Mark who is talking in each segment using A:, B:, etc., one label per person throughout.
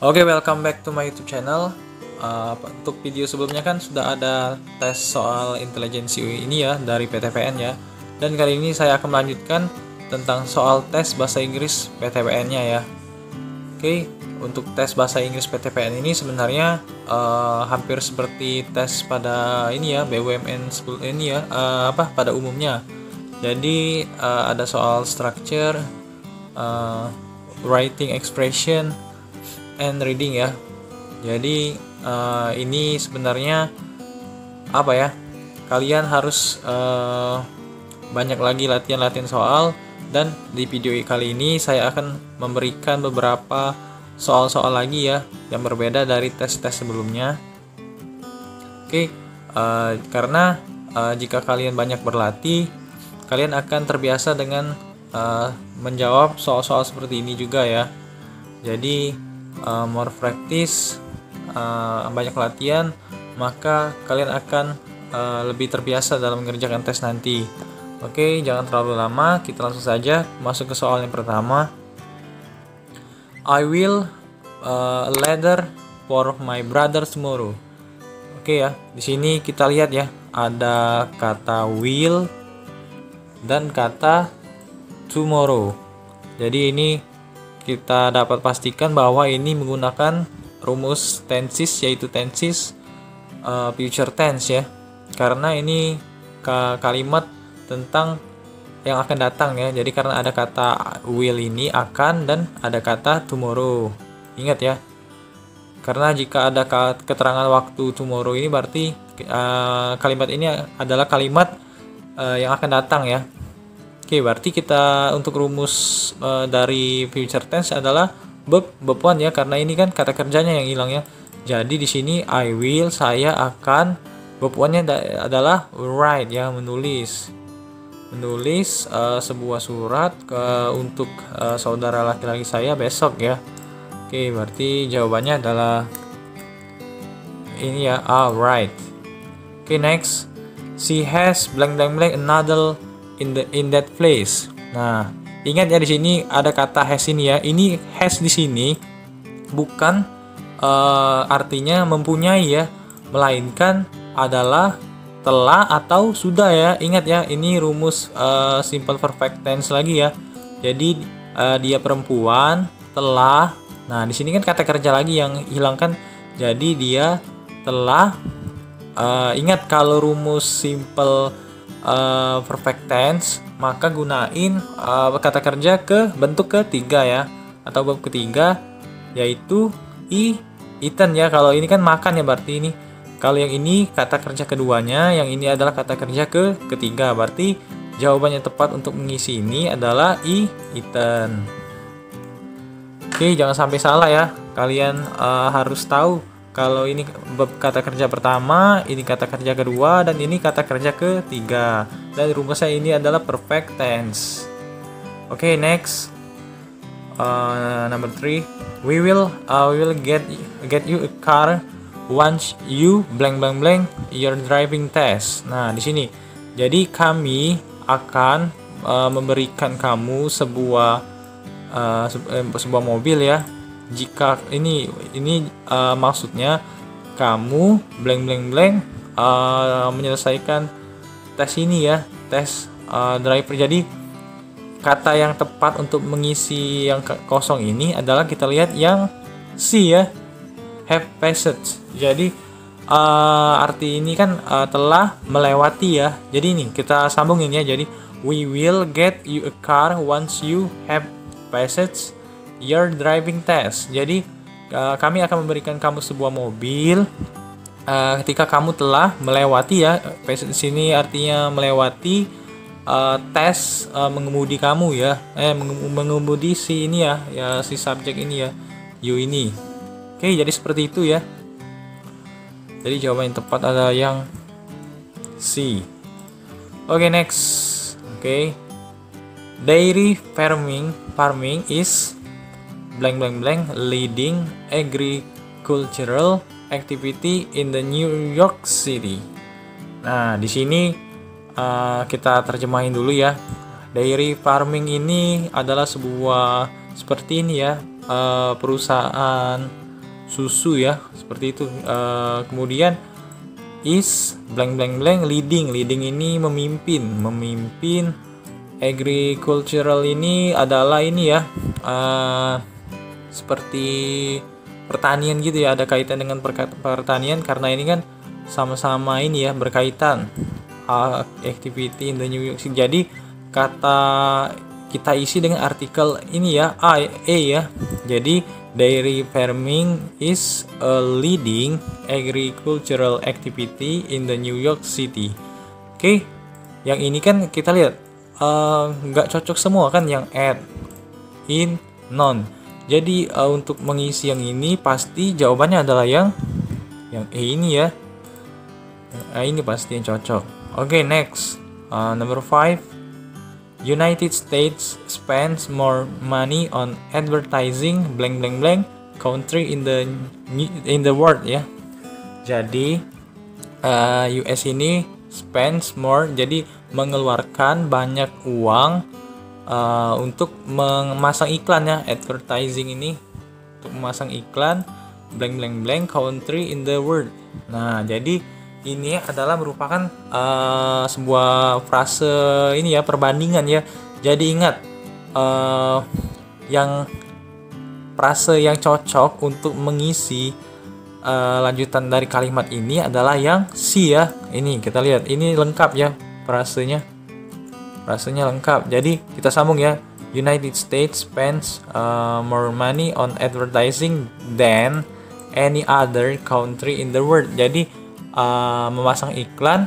A: Oke, welcome back to my YouTube channel. Untuk video sebelumnya kan sudah ada tes soal intelijensi ini ya dari PTPN ya. Dan kali ini saya akan melanjutkan tentang soal tes bahasa Inggris PTPN-nya ya. Oke, untuk tes bahasa Inggris PTPN ini sebenarnya hampir seperti tes pada ini ya BUMN ini ya pada umumnya. Jadi ada soal structure, writing expression, and reading ya. Jadi ini sebenarnya apa ya? Kalian harus banyak lagi latihan soal, dan di video kali ini saya akan memberikan beberapa soal-soal lagi ya yang berbeda dari tes-tes sebelumnya. Oke, karena jika kalian banyak berlatih, kalian akan terbiasa dengan menjawab soal-soal seperti ini juga ya. Jadi more practice, banyak latihan, maka kalian akan lebih terbiasa dalam mengerjakan tes nanti. Oke, jangan terlalu lama, kita langsung saja masuk ke soal yang pertama. I will a letter for my brother tomorrow. Oke ya, di sini kita lihat ya, ada kata will dan kata tomorrow. Jadi ini kita dapat pastikan bahwa ini menggunakan rumus tenses, yaitu tenses future tense ya, karena ini kalimat tentang yang akan datang ya. Jadi karena ada kata will ini akan, dan ada kata tomorrow. Ingat ya, karena jika ada keterangan waktu tomorrow ini berarti kalimat ini adalah kalimat yang akan datang ya. Oke, berarti kita untuk rumus dari future tense adalah verb 1 ya, karena ini kan kata kerjanya yang hilang ya. Jadi di sini I will, saya akan, verb 1-nya adalah write ya, menulis sebuah surat untuk saudara laki-laki saya besok ya. Oke, berarti jawabannya adalah ini ya, right. Oke, next, she has blank blank blank another in that place. Nah, ingat ya, di sini ada kata has ini ya. Ini has di sini bukan artinya mempunyai ya, melainkan adalah telah atau sudah ya. Ingat ya, ini rumus simple perfect tense lagi ya. Jadi dia perempuan, telah. Nah, di sini kan kata kerja lagi yang hilangkan. Jadi dia telah. Ingat, kalau rumus simple perfect tense, maka gunain kata kerja ke bentuk ketiga ya, atau bab ketiga, yaitu eaten ya. Kalau ini kan makan ya, berarti ini. Kalau yang ini kata kerja keduanya, yang ini adalah kata kerja ketiga. Berarti jawabannya tepat untuk mengisi ini adalah eaten. Oke, jangan sampai salah ya. Kalian harus tahu kalau ini kata kerja pertama, ini kata kerja kedua, dan ini kata kerja ketiga. Dan rumusnya ini adalah perfect tense. Oke, next, number 3, we will get you a car once you blank blank blank your driving test. Nah, di sini, jadi kami akan memberikan kamu sebuah mobil ya, jika ini maksudnya kamu blank blank blank menyelesaikan tes ini ya, tes driver. Jadi kata yang tepat untuk mengisi yang kosong ini adalah, kita lihat yang C ya, have passed. Jadi arti ini kan telah melewati ya. Jadi ini kita sambungin ya. Jadi we will get you a car once you have passed your driving test. Jadi kami akan memberikan kamu sebuah mobil ketika kamu telah melewati ya. Passed di sini artinya melewati tes mengemudi kamu ya. Mengemudi si ini ya, si subjek ini ya, you ini. Oke, jadi seperti itu ya. Jadi jawaban yang tepat adalah yang C. Oke, next. Oke. Dairy farming is blank blank blank leading agricultural activity in the New York City. Nah, di sini kita terjemahin dulu ya. Dairy farming ini adalah sebuah seperti ini ya, perusahaan susu ya, seperti itu. Kemudian is blank blank blank leading. Leading ini memimpin. Agricultural ini adalah ini ya, seperti pertanian gitu ya, ada kaitan dengan pertanian karena ini kan sama-sama ini ya, berkaitan. Activity in the New York City. Jadi kata kita isi dengan artikel ini ya, A ya. Jadi dairy farming is a leading agricultural activity in the New York City. Oke, yang ini kan kita lihat nggak cocok semua kan, yang at, in, non. Jadi untuk mengisi yang ini pasti jawabannya adalah yang E ini ya. Yang A ini pasti yang cocok. Oke, next. Number 5. United States spends more money on advertising blank blank blank country in the world ya. Jadi US ini spends more, jadi mengeluarkan banyak uang untuk memasang iklan ya, advertising ini untuk memasang iklan blank blank blank country in the world. Nah, jadi ini adalah merupakan sebuah frase ini ya, perbandingan ya. Jadi ingat, yang frase yang cocok untuk mengisi lanjutan dari kalimat ini adalah yang C ya. Ini kita lihat, ini lengkap ya frasenya lengkap. Jadi kita sambung ya. United States spends more money on advertising than any other country in the world. Jadi memasang iklan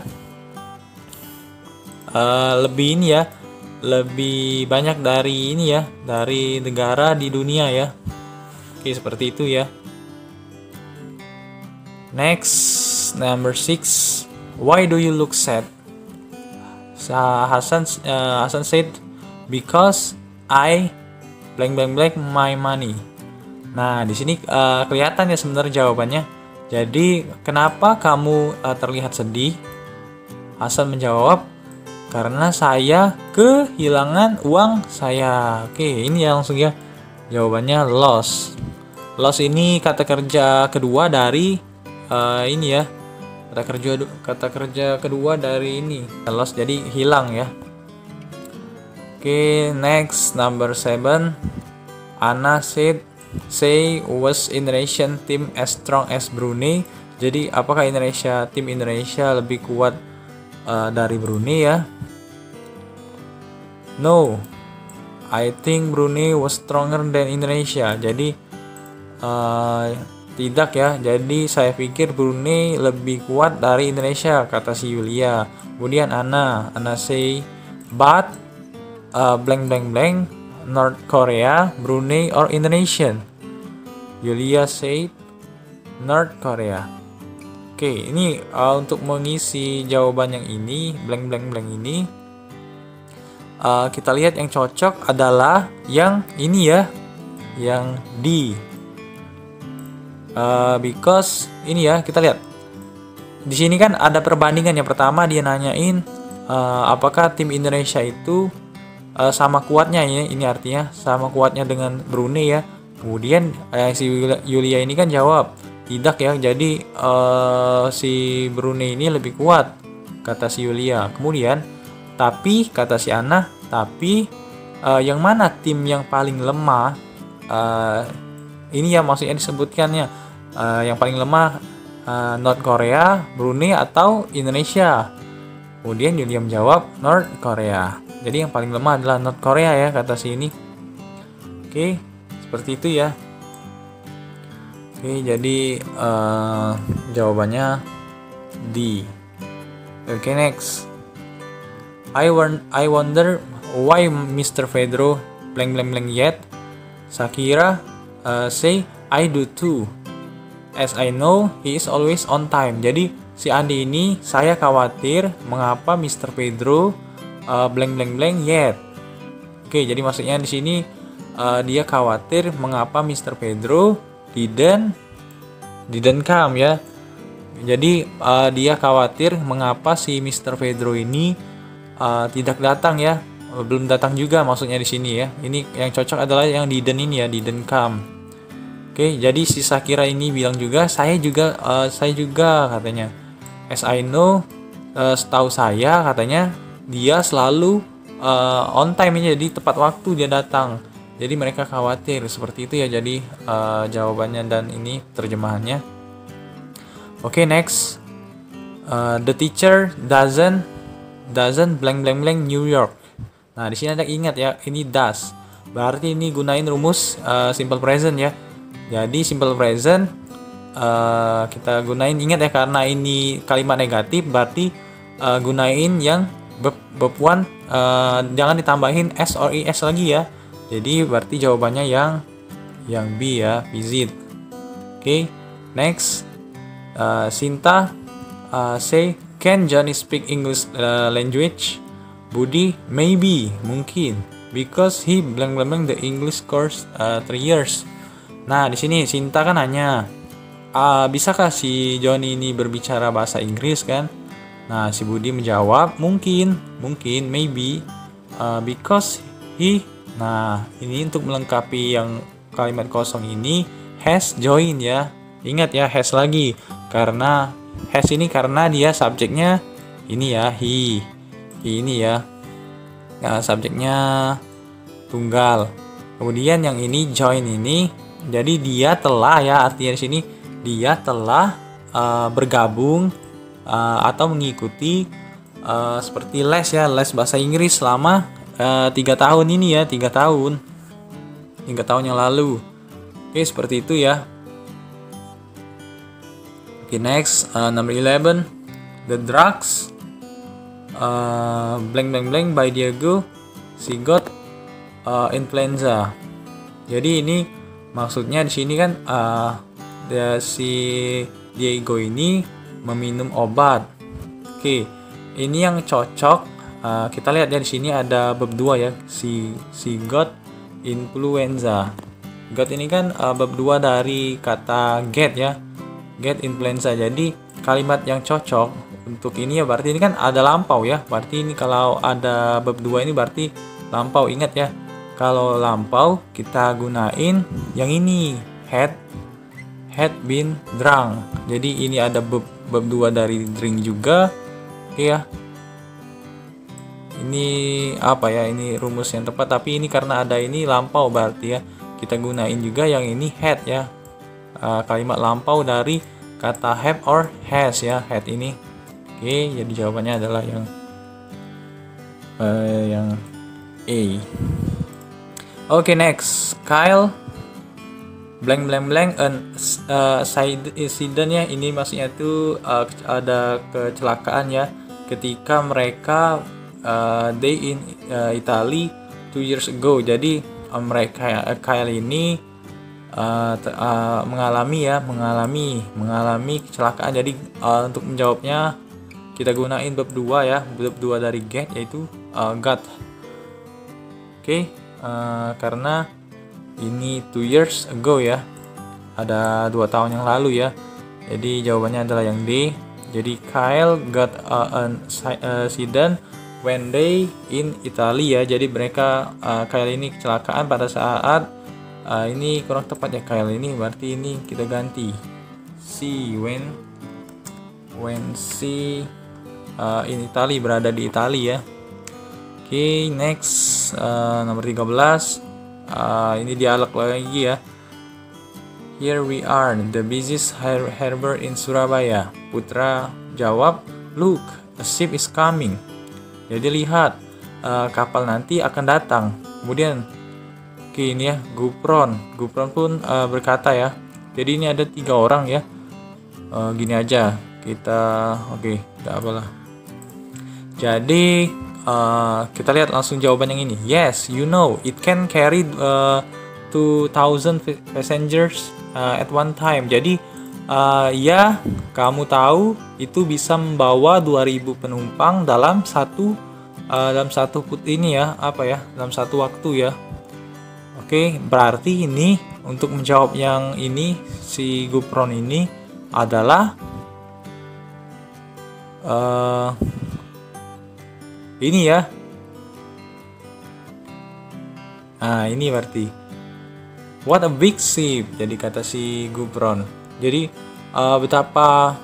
A: lebih ini ya, lebih banyak dari ini ya, dari negara di dunia ya. Oke, seperti itu ya. Next, number 6. Why do you look sad? Hasan said, because I blank blank blank my money. Nah, di sini kelihatan ya sebenarnya jawabannya. Jadi, kenapa kamu terlihat sedih? Hasan menjawab, karena saya kehilangan uang saya. Oke, ini ya langsung ya. Jawabannya loss. Loss ini kata kerja kedua dari ini ya. Kata kerja kedua dari ini. Loss jadi hilang ya. Oke, next, number 7. Anna said, was Indonesian team as strong as Brunei? Jadi apakah tim Indonesia lebih kuat dari Brunei ya? No, I think Brunei was stronger than Indonesia. Jadi tidak ya. Jadi saya pikir Brunei lebih kuat dari Indonesia, kata si Yulia. Kemudian Anna say, but blank blank blank North Korea, Brunei, or Indonesian? Yulia said North Korea. Oke, ini untuk mengisi jawaban yang ini, blank blank blank ini, kita lihat yang cocok adalah yang ini ya, yang D. Because ini ya, kita lihat di sini kan ada perbandingan. Yang pertama dia nanyain apakah tim Indonesia itu sama kuatnya ya, ini artinya sama kuatnya dengan Brunei ya. Kemudian si Yulia ini kan jawab tidak ya, jadi si Brunei ini lebih kuat, kata si Yulia. Kemudian tapi kata si Anna, tapi yang mana tim yang paling lemah? Ini ya maksudnya disebutkannya yang paling lemah North Korea, Brunei, atau Indonesia. Kemudian Yulia menjawab North Korea. Jadi yang paling lemah adalah North Korea ya, kata si ini. Oke, seperti itu ya. Oke, jadi jawabannya D. Oke, next. I wonder why Mr. Pedro blank blank blank yet. Shakira say I do too. As I know he is always on time. Jadi si Andi ini, saya khawatir mengapa Mr. Pedro blank blank blank yet. Oke, jadi maksudnya di sini dia khawatir mengapa Mr. Pedro didn't come ya. Jadi dia khawatir mengapa si Mr. Pedro ini tidak datang ya, belum datang juga maksudnya di sini ya. Ini yang cocok adalah yang didn't ini ya, didn't come. Oke, jadi si Shakira ini bilang juga, saya juga katanya. As I know, setahu saya katanya dia selalu on time ini, jadi tepat waktu dia datang. Jadi mereka khawatir seperti itu ya. Jadi jawabannya dan ini terjemahannya. Oke, next. The teacher doesn't blank blank blank New York. Nah, di sini ada ingat ya, ini does. Berarti ini gunain rumus simple present ya. Jadi simple present kita gunain, ingat ya, karena ini kalimat negatif berarti gunain yang verb one, jangan ditambahin s or es lagi ya. Jadi berarti jawabannya yang B ya, visit. Oke, next. Sinta say, can Johnny speak English language? Budi, maybe, mungkin, because he blank blank blank the English course 3 years. Nah, di sini Sinta kan nanya, bisakah si Johnny ini berbicara bahasa Inggris kan? Nah, si Budi menjawab, mungkin, maybe, because he. Nah, ini untuk melengkapi yang kalimat kosong ini, has joined ya. Ingat ya, has lagi. Karena has ini karena dia subjeknya ini ya, he ini ya. Nah, subjeknya tunggal. Kemudian yang ini join ini, jadi dia telah ya, artinya di sini dia telah bergabung atau mengikuti seperti les ya, les bahasa Inggris selama 3 tahun ini ya, 3 tahun yang lalu. Oke, seperti itu ya. Oke, next, number 11, the drugs blank blank blank by Diego, she got influenza. Jadi ini maksudnya di sini kan si Diego ini meminum obat. Oke, ini yang cocok. Kita lihat ya, di sini ada bab 2 ya, si got influenza. Got ini kan bab 2 dari kata get ya, get influenza. Jadi kalimat yang cocok untuk ini ya, berarti ini kan ada lampau ya. Berarti ini kalau ada bab 2 ini berarti lampau. Ingat ya, kalau lampau kita gunain yang ini, had been drunk. Jadi ini ada bab 2 dari drink juga. Oke ya. Ini apa ya? Ini rumus yang tepat, tapi ini karena ada ini lampau berarti ya kita gunain juga yang ini had ya. Kalimat lampau dari kata have or has ya, had ini. Oke, jadi jawabannya adalah yang A. Oke, next. Kyle blank blank blank accident ya. Ini maksudnya itu ada kecelakaan ya ketika mereka they in Italy 2 years ago. Jadi mereka Kyle ini mengalami kecelakaan. Jadi untuk menjawabnya kita gunain bab 2 ya, bab 2 dari get, yaitu got. Oke, karena ini 2 years ago ya, ada 2 tahun yang lalu ya. Jadi jawabannya adalah yang D. Jadi Kyle got an accident when they in Italy ya. Jadi mereka Kyle ini kecelakaan pada saat ini kurang tepat ya, Kyle ini berarti ini kita ganti see when see in Italy, berada di Italia ya. Oke, next, nomor 13. Ini dialog lagi ya. Here we are, the busiest harbor in Surabaya. Putra jawab, look, a ship is coming. Jadi lihat, kapal nanti akan datang. Kemudian, oke, ini ya, Gupron pun berkata ya. Jadi ini ada 3 orang ya. Gini aja, kita, oke, tidak apalah. Jadi kita lihat langsung jawaban yang ini. Yes, you know, it can carry 2,000 passengers at one time. Jadi ya, kamu tahu itu bisa membawa 2.000 penumpang dalam satu put ini ya, dalam satu waktu ya. Oke, berarti ini untuk menjawab yang ini, si Gupron ini adalah ini ya. Nah, ini berarti What a big ship, jadi kata si Gufron. Jadi betapa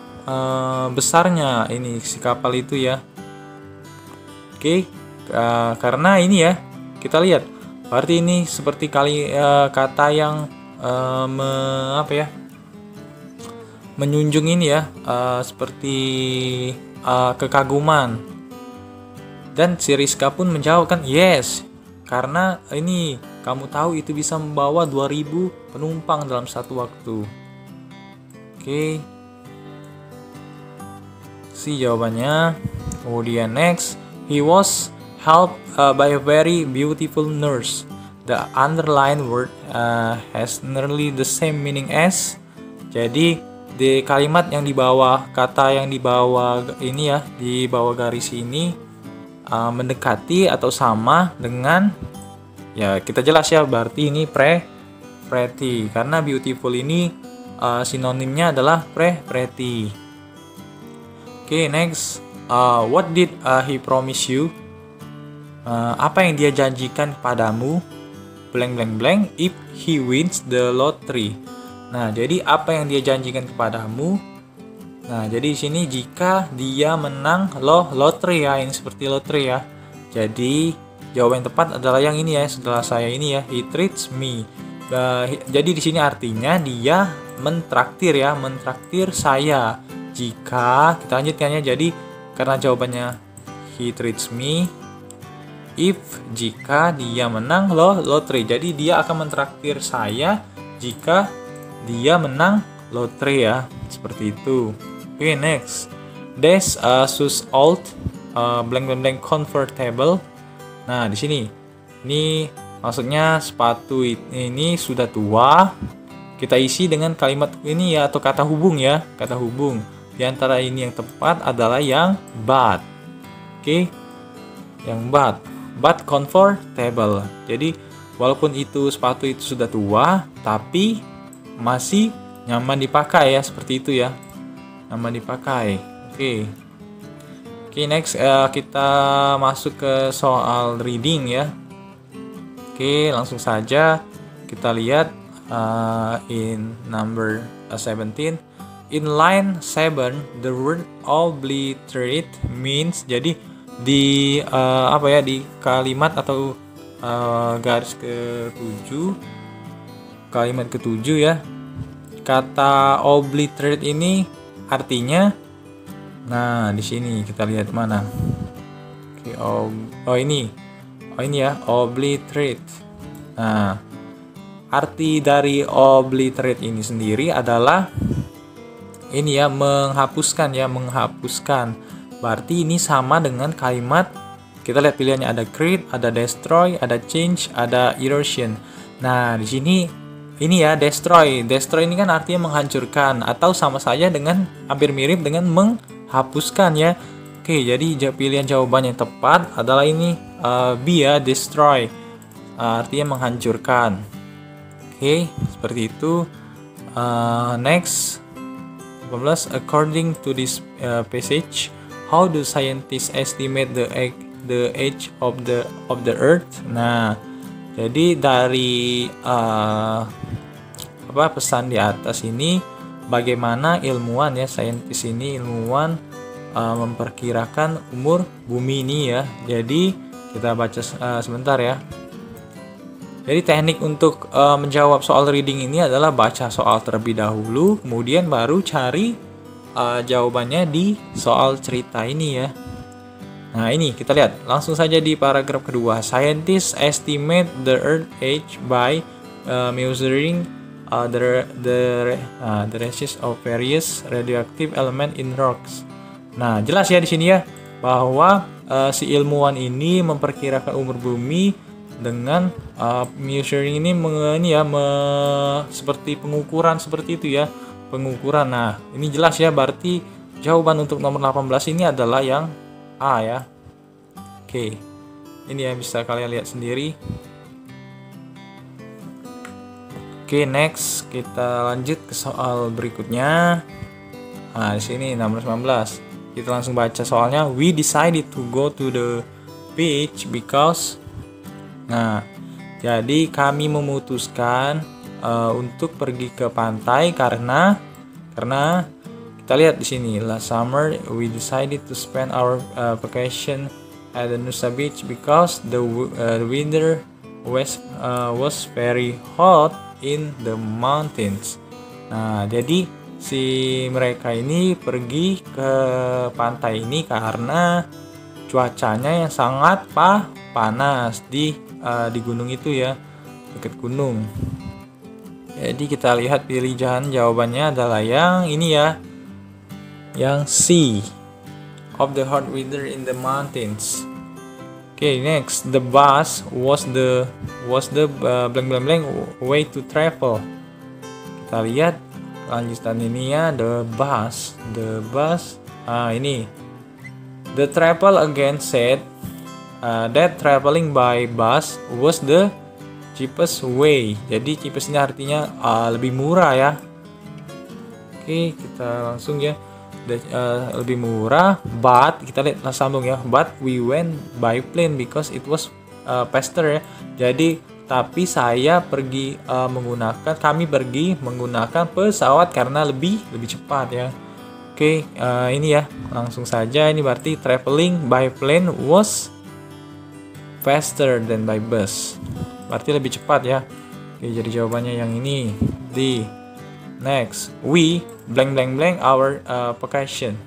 A: besarnya ini si kapal itu ya. Oke, karena ini ya kita lihat, berarti ini seperti kata yang menjunjung ini ya, seperti kekaguman. Dan si Rizka pun menjawab kan, yes, karena ini kamu tahu itu bisa membawa 2000 penumpang dalam satu waktu. Oke. Si jawabannya. Kemudian next, he was helped by a very beautiful nurse. The underlined word has nearly the same meaning as. Jadi di kalimat yang di bawah, kata yang di bawah ini ya, di bawah garis ini mendekati atau sama dengan, ya kita jelas ya, berarti ini pretty, karena beautiful ini sinonimnya adalah pretty. Oke, next, what did he promise you? Apa yang dia janjikan kepadamu? Blank blank blank if he wins the lottery. Nah, jadi apa yang dia janjikan kepadamu? Nah, jadi di sini jika dia menang lottery ya, ini seperti lottery ya. Jadi jawaban yang tepat adalah yang ini ya, setelah saya ini ya, he treats me. Jadi di sini artinya dia mentraktir ya, mentraktir saya. Jika kita lanjutkan ya, jadi karena jawabannya he treats me if, jika dia menang lottery. Jadi dia akan mentraktir saya jika dia menang lotre ya, seperti itu. Oke, next. This shoes old, blank blank blank comfortable. Nah, di sini ini maksudnya sepatu ini sudah tua. Kita isi dengan kalimat ini ya, atau kata hubung ya, kata hubung. Di antara ini yang tepat adalah yang but. Oke. Yang but comfortable. Jadi walaupun itu sepatu itu sudah tua, tapi masih nyaman dipakai ya, seperti itu ya, nyaman dipakai. Oke, next kita masuk ke soal reading ya. Oke, langsung saja kita lihat in number 17. In line 7 the word obliterate means, jadi di di kalimat atau garis ke-7, kalimat ke-7 ya, kata obliterate ini artinya, nah di sini kita lihat mana. Oke, ini ya, obliterate. Nah, arti dari obliterate ini sendiri adalah ini ya, menghapuskan ya, menghapuskan. Berarti ini sama dengan kalimat, kita lihat pilihannya, ada create, ada destroy, ada change, ada erosion. Nah, di sini ini ya, destroy. Destroy ini kan artinya menghancurkan, atau sama saja dengan, hampir mirip dengan menghapuskan ya. Oke, jadi pilihan jawaban yang tepat adalah ini, B ya, destroy. Artinya menghancurkan. Oke, seperti itu. Next, 18. According to this passage, how do scientists estimate the age of the Earth? Nah, jadi dari pesan di atas ini, bagaimana ilmuwan ya, saintis ini, ilmuwan memperkirakan umur bumi ini ya. Jadi kita baca sebentar ya. Jadi teknik untuk menjawab soal reading ini adalah baca soal terlebih dahulu, kemudian baru cari jawabannya di soal cerita ini ya. Nah, ini kita lihat langsung saja di paragraf kedua. Scientists estimate the Earth age by measuring the ratios of various radioactive element in rocks. Nah, jelas ya di sini ya, bahwa si ilmuwan ini memperkirakan umur bumi dengan measuring ini seperti pengukuran, seperti itu ya, pengukuran. Nah, ini jelas ya, berarti jawaban untuk nomor 18 ini adalah yang A ya. Oke, ini ya, bisa kalian lihat sendiri. Oke, next kita lanjut ke soal berikutnya. Nah, di sini nomor 19. Kita langsung baca soalnya. We decided to go to the beach because. Nah, jadi kami memutuskan untuk pergi ke pantai karena kita lihat di sini, last summer we decided to spend our vacation at the Nusa Beach because the weather was very hot in the mountains. Nah, jadi si mereka ini pergi ke pantai ini karena cuacanya yang sangat panas di gunung itu ya, dekat gunung. Jadi kita lihat pilihan jawabannya adalah yang ini ya, yang C, of the hot weather in the mountains. Okay, next, the bus was the blank blank blank way to travel. Kita lihat lanjutan ini ya, the bus, ini, the travel again said that traveling by bus was the cheapest way. Jadi cheapest ini artinya lebih murah ya. Oke, kita langsung ya. Lebih murah, but kita lihat sambung ya, but we went by plane because it was faster ya. Jadi tapi kami pergi menggunakan pesawat karena lebih cepat ya. Oke, ini ya, langsung saja, ini berarti traveling by plane was faster than by bus, berarti lebih cepat ya. Oke, jadi jawabannya yang ini, D. Next, we blank blank blank our vacation.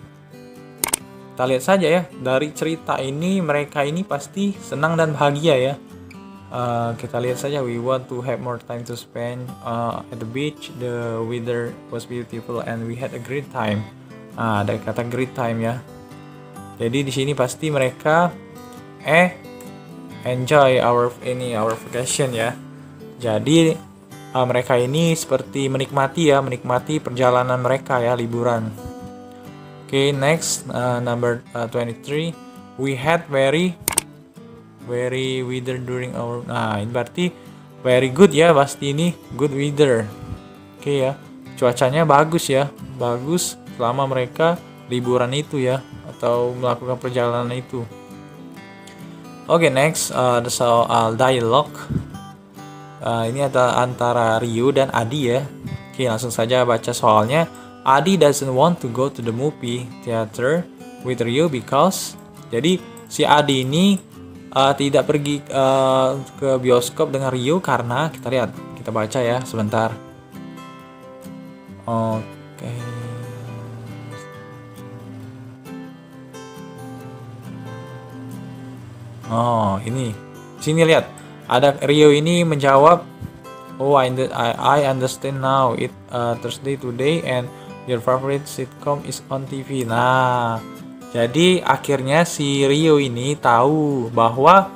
A: Kita lihat saja ya, dari cerita ini mereka ini pasti senang dan bahagia ya. Kita lihat saja, we want to have more time to spend at the beach, the weather was beautiful and we had a great time. Ada kata great time ya. Jadi di sini pasti mereka enjoy our vacation ya. Jadi mereka ini seperti menikmati perjalanan mereka ya, liburan. Okay, next, number 23, we had very weather during our. Nah, ini berarti very good ya, pasti ini good weather. Oke ya, cuacanya bagus ya, bagus selama mereka liburan itu ya, atau melakukan perjalanan itu. Oke, next, the soal dialog. Ini antara Rio dan Adi ya. Oke, langsung saja baca soalnya. Adi doesn't want to go to the movie theater with Rio because, jadi si Adi ini tidak pergi ke bioskop dengan Rio karena, kita baca ya sebentar. Oke. Oh, ini. Sini lihat. Ada Rio ini menjawab, "Oh, I understand now. It Thursday today and your favorite sitcom is on TV." Nah, jadi akhirnya si Rio ini tahu bahwa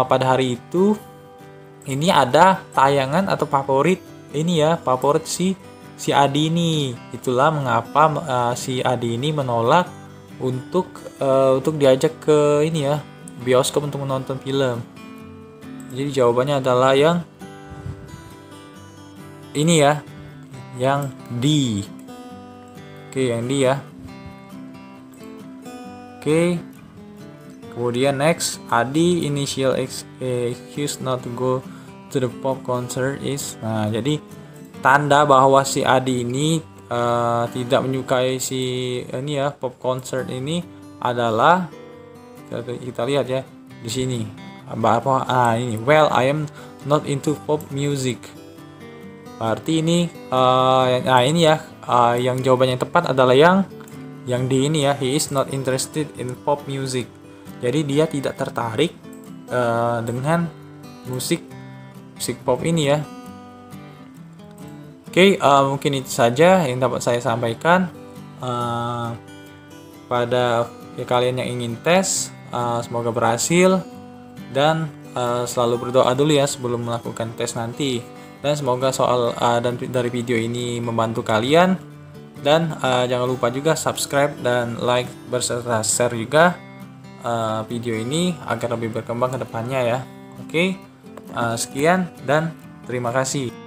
A: pada hari itu ini ada tayangan atau favorit si Adi ini. Itulah mengapa si Adi ini menolak untuk diajak ke bioskop untuk menonton film. Jadi jawabannya adalah yang ini ya, yang D. Oke, yang D ya. Oke. Kemudian next, Adi initial excuse not to go to the pop concert is. Nah, jadi tanda bahwa si Adi ini tidak menyukai pop concert ini adalah, kita lihat ya di sini. Ini, well, I am not into pop music. Berarti ini yang jawabannya yang tepat adalah yang D ini ya, he is not interested in pop music. Jadi dia tidak tertarik dengan musik pop ini ya. Oke, mungkin itu saja yang dapat saya sampaikan pada kalian yang ingin tes. Semoga berhasil. Dan selalu berdoa dulu ya sebelum melakukan tes nanti. Dan semoga soal dari video ini membantu kalian. Dan jangan lupa juga subscribe dan like berserta share juga video ini agar lebih berkembang ke depannya ya. Oke, sekian dan terima kasih.